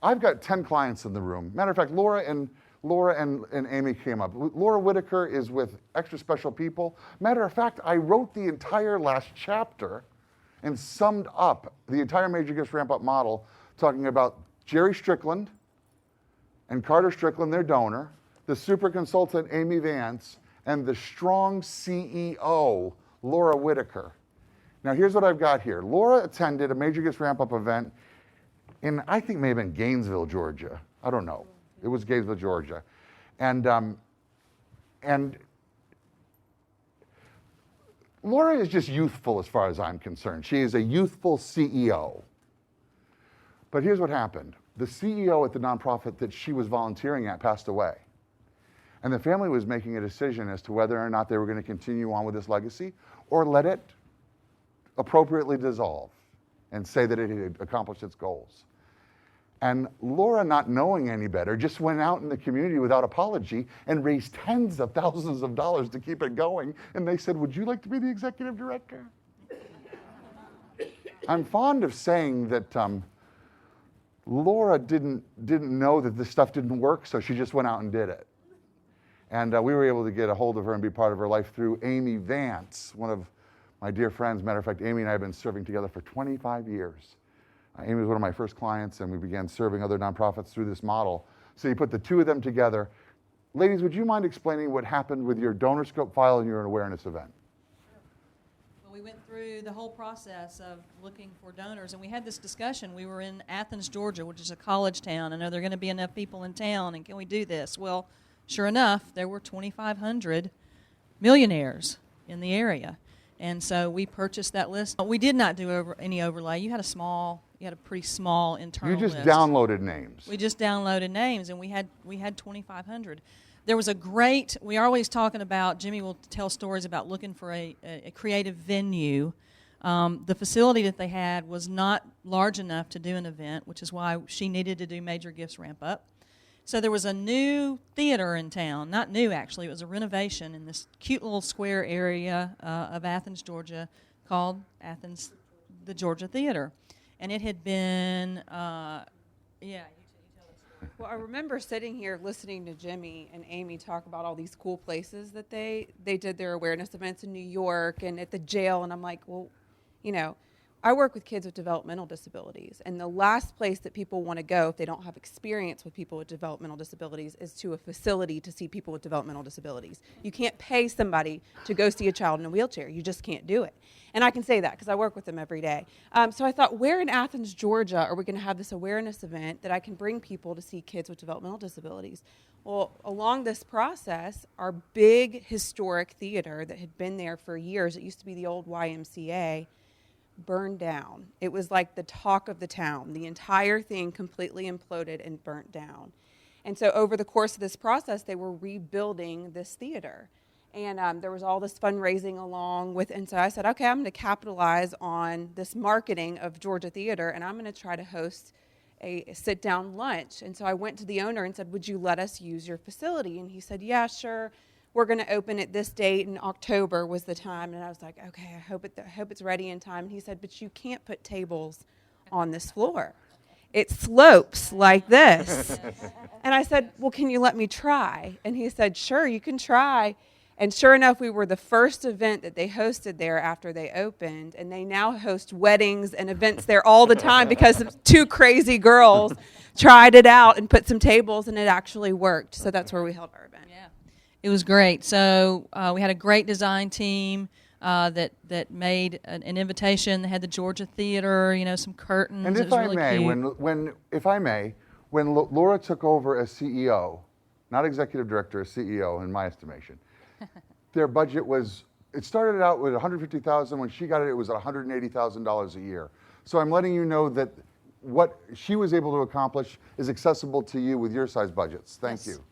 I've got 10 clients in the room. Matter of fact, Laura and Amy came up. Laura Whitaker is with Extra Special People. Matter of fact, I wrote the entire last chapter and summed up the entire Major Gifts Ramp Up model, talking about Jerry Strickland and Carter Strickland, their donor, the super consultant Amy Vance, and the strong CEO, Laura Whitaker. Now here's what I've got here. Laura attended a Major Gifts Ramp Up event in, I think may have been Gainesville, Georgia. I don't know. It was Gainesville, Georgia. And Laura is just youthful as far as I'm concerned. She is a youthful CEO. But here's what happened. The CEO at the nonprofit that she was volunteering at passed away. And the family was making a decision as to whether or not they were going to continue on with this legacy or let it appropriately dissolve and say that it had accomplished its goals. And Laura, not knowing any better, just went out in the community without apology and raised tens of thousands of dollars to keep it going. And they said, would you like to be the executive director? I'm fond of saying that Laura didn't know that this stuff didn't work, so she just went out and did it. And we were able to get a hold of her and be part of her life through Amy Vance, one of my dear friends. Matter of fact, Amy and I have been serving together for 25 years. Amy was one of my first clients, and we began serving other nonprofits through this model. So you put the two of them together. Ladies, would you mind explaining what happened with your DonorScope file and your awareness event? Well, we went through the whole process of looking for donors, and we had this discussion. We were in Athens, Georgia, which is a college town, and are there going to be enough people in town, and can we do this? Well, sure enough, there were 2,500 millionaires in the area. And so we purchased that list. We did not do any overlay. You had a pretty small internal list. You just list. downloaded names. We just downloaded names, and we had 2,500. There was we're always talking about, Jimmy will tell stories about looking for a creative venue. The facility that they had was not large enough to do an event, which is why she needed to do Major Gifts Ramp Up. So there was a new theater in town, not new actually, it was a renovation in this cute little square area of Athens, Georgia, called Athens, the Georgia Theater. And it had been, you tell the story. Well, I remember sitting here listening to Jimmy and Amy talk about all these cool places that they did their awareness events in New York and at the jail, and I'm like, well, I work with kids with developmental disabilities, and the last place that people want to go if they don't have experience with people with developmental disabilities is to a facility to see people with developmental disabilities. You can't pay somebody to go see a child in a wheelchair. You just can't do it. And I can say that because I work with them every day. So I thought, where in Athens, Georgia are we going to have this awareness event that I can bring people to see kids with developmental disabilities? Well, along this process, our big historic theater that had been there for years, it used to be the old YMCA, burned down. It was like the talk of the town. The entire thing completely imploded and burnt down. And so over the course of this process, they were rebuilding this theater. And there was all this fundraising along with, and so I said, okay, I'm going to capitalize on this marketing of Georgia Theater, and I'm going to try to host a sit-down lunch. And so I went to the owner and said, would you let us use your facility? And he said, yeah, sure. We're going to open at this date, in October was the time. And I was like, okay, I hope it's ready in time. And he said, but you can't put tables on this floor. It slopes like this. And I said, well, can you let me try? And he said, sure, you can try. And sure enough, we were the first event that they hosted there after they opened. And they now host weddings and events there all the time because two crazy girls tried it out and put some tables, and it actually worked. So that's where we held our event. Yeah. It was great. So we had a great design team that made an invitation. They had the Georgia Theater, some curtains. And if I may, when Laura took over as CEO, not executive director, as CEO, in my estimation, their budget it started out with $150,000. When she got it, it was $180,000 a year. So I'm letting you know that what she was able to accomplish is accessible to you with your size budgets. Thank you.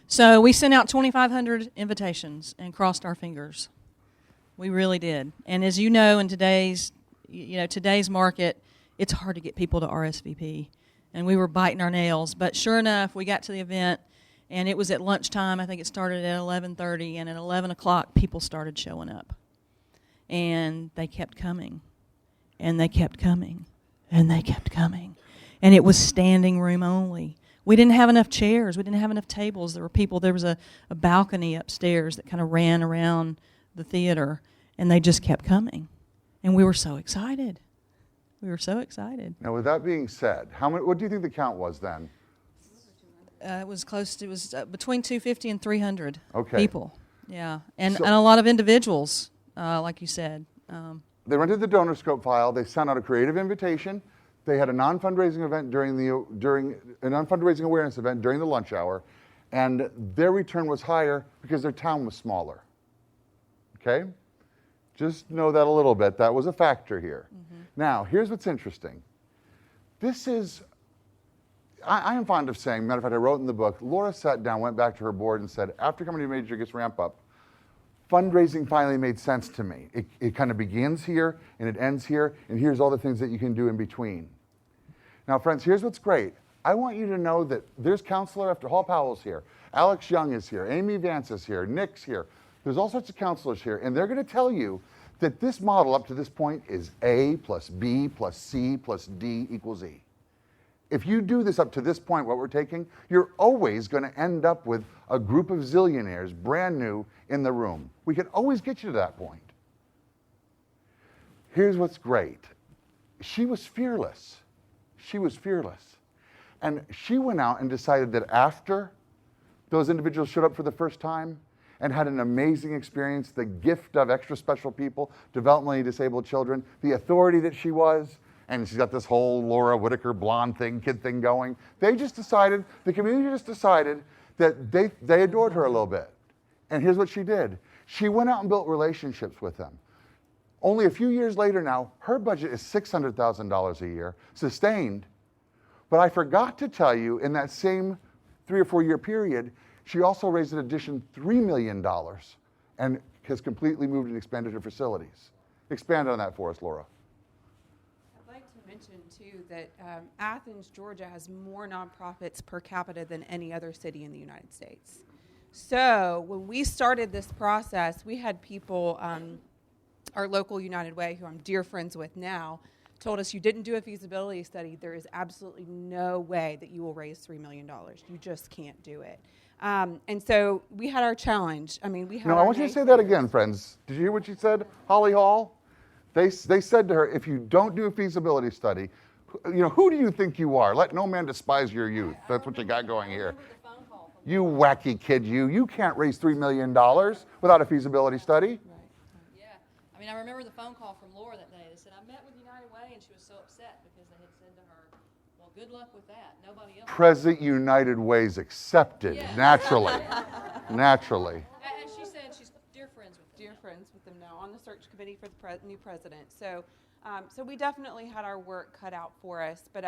So we sent out 2,500 invitations and crossed our fingers. We really did. And as you know, in today's market, it's hard to get people to RSVP. And we were biting our nails. But sure enough, we got to the event, and it was at lunchtime. I think it started at 11:30, and at 11 o'clock, people started showing up. And they kept coming, and they kept coming, and they kept coming. and it was standing room only. We didn't have enough chairs. We didn't have enough tables. There was a balcony upstairs that kind of ran around the theater, and they just kept coming. And we were so excited. We were so excited. Now, with that being said, what do you think the count was then? It was between 250 and 300 Okay. people. Yeah, and So- a lot of individuals, like you said. They rented the donor scope file. They sent out a creative invitation. They had a non-fundraising event during a non-fundraising awareness event during the lunch hour, and their return was higher because their town was smaller. Okay, just know that a little bit. That was a factor here. Now, here's what's interesting. This is, I am fond of saying. Matter of fact, I wrote in the book. Laura sat down, went back to her board, and said, after coming to Major Gifts Ramp Up, fundraising finally made sense to me. It kind of begins here and it ends here, and here's all the things that you can do in between. Now, friends, here's what's great. I want you to know that there's counselor after Hall Powell's here, Alex Young is here, Amy Vance is here, Nick's here. There's all sorts of counselors here, and they're going to tell you that this model up to this point is A plus B plus C plus D equals E. If you do this up to this point, what we're taking, you're always going to end up with a group of zillionaires, brand new, in the room. We can always get you to that point. Here's what's great. She was fearless. She was fearless. And she went out and decided that after those individuals showed up for the first time and had an amazing experience, the gift of extra special people, developmentally disabled children, the authority that she was, and she's got this whole Laura Whitaker blonde thing, kid thing going. They just decided, the community just decided that they adored her a little bit. And here's what she did. She went out and built relationships with them. Only a few years later now, her budget is $600,000 a year, sustained. But I forgot to tell you, in that same 3 or 4 year period, she also raised an additional $3 million and has completely moved and expanded her facilities. Expand on that for us, Laura. I'd like to mention, too, that Athens, Georgia has more nonprofits per capita than any other city in the United States. So when we started this process, we had people, our local United Way, who I'm dear friends with now, told us, you didn't do a feasibility study. There is absolutely no way that you will raise $3 million. You just can't do it. And so we had our challenge. I mean, we had. No, I want you to say that again, friends. Did you hear what she said, Holly Hall? They said to her, if you don't do a feasibility study, who do you think you are? Let no man despise your youth. That's what you got going here. You wacky kid, you can't raise $3 million without a feasibility study. Yeah. I mean, I remember the phone call from Laura that day. They said, I met with United Way, and she was so upset because they had said to her, well, good luck with that. Nobody else. Present United Ways accepted, Yeah. naturally. Naturally. And she said she's dear friends with them. Dear friends with them now on the search committee for the new president. So, so we definitely had our work cut out for us. But,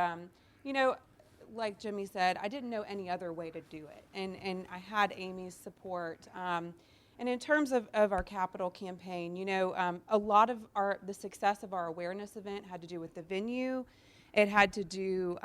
like Jimmy said, I didn't know any other way to do it. And I had Amy's support. And in terms of our capital campaign, a lot of the success of our awareness event had to do with the venue. It had to do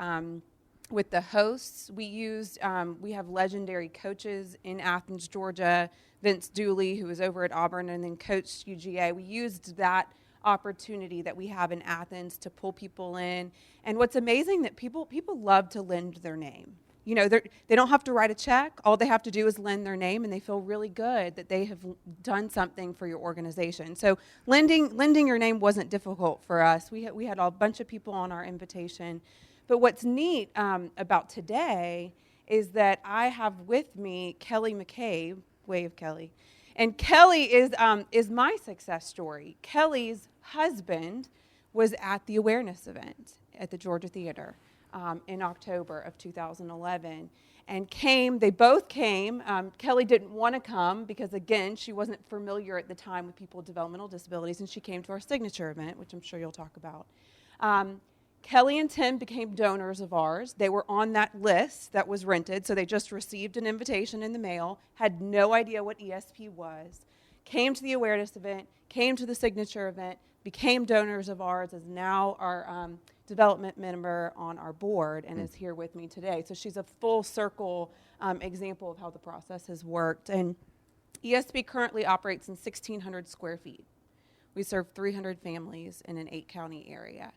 with the hosts. We have legendary coaches in Athens, Georgia, Vince Dooley, who was over at Auburn, and then Coach UGA. We used that opportunity that we have in Athens to pull people in. And what's amazing that people love to lend their name. They don't have to write a check. All they have to do is lend their name, and they feel really good that they have done something for your organization. So lending your name wasn't difficult for us. We had a bunch of people on our invitation. But what's neat about today is that I have with me Kelly McCabe, wave Kelly, and Kelly is my success story. Kelly's husband was at the awareness event at the Georgia Theater in October of 2011 and they both came. Kelly didn't want to come because, again, she wasn't familiar at the time with people with developmental disabilities, and she came to our signature event, which I'm sure you'll talk about. Kelly and Tim became donors of ours. They were on that list that was rented, so they just received an invitation in the mail, had no idea what ESP was, came to the awareness event, came to the signature event, became donors of ours, is now our development member on our board, and is here with me today. So she's a full circle example of how the process has worked. And ESP currently operates in 1,600 square feet. We serve 300 families in an 8-county area.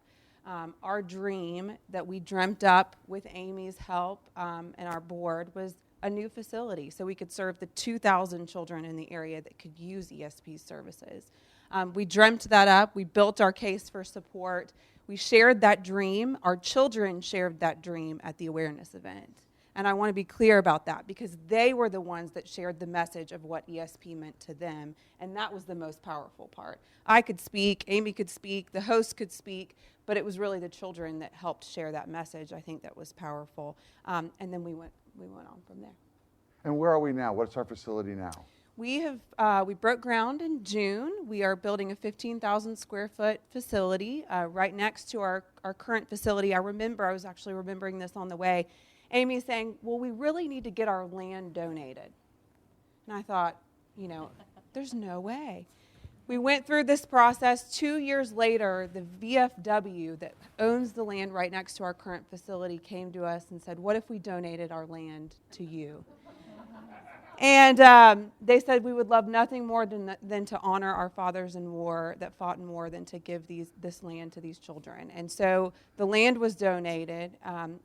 Our dream that we dreamt up with Amy's help and our board was a new facility so we could serve the 2,000 children in the area that could use ESP services. We dreamt that up. We built our case for support. We shared that dream. Our children shared that dream at the awareness event. And I want to be clear about that because they were the ones that shared the message of what ESP meant to them, and that was the most powerful part. I could speak, Amy could speak, the host could speak, but it was really the children that helped share that message. I think that was powerful. And then we went on from there. And where are we now? What's our facility now? We broke ground in June. We are building a 15,000 square foot facility right next to our current facility. I was actually remembering this on the way. Amy's saying, well, we really need to get our land donated. And I thought, there's no way. We went through this process. 2 years later, the VFW that owns the land right next to our current facility came to us and said, what if we donated our land to you? And they said we would love nothing more than to honor our fathers in war that fought in war than to give this land to these children. And so the land was donated.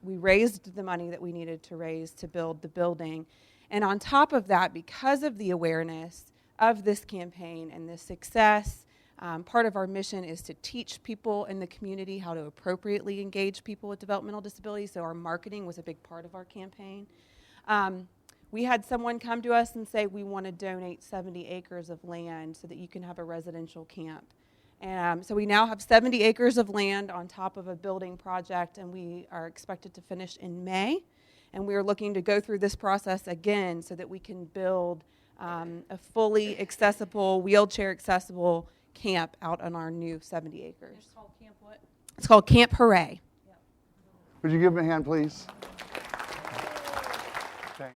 We raised the money that we needed to raise to build the building. And on top of that, because of the awareness of this campaign and this success, part of our mission is to teach people in the community how to appropriately engage people with developmental disabilities. So our marketing was a big part of our campaign. We had someone come to us and say, we want to donate 70 acres of land so that you can have a residential camp. And so we now have 70 acres of land on top of a building project, and we are expected to finish in May. And we are looking to go through this process again so that we can build a fully accessible, wheelchair accessible camp out on our new 70 acres. It's called Camp what? It's called Camp Hooray. Would you give him a hand, please?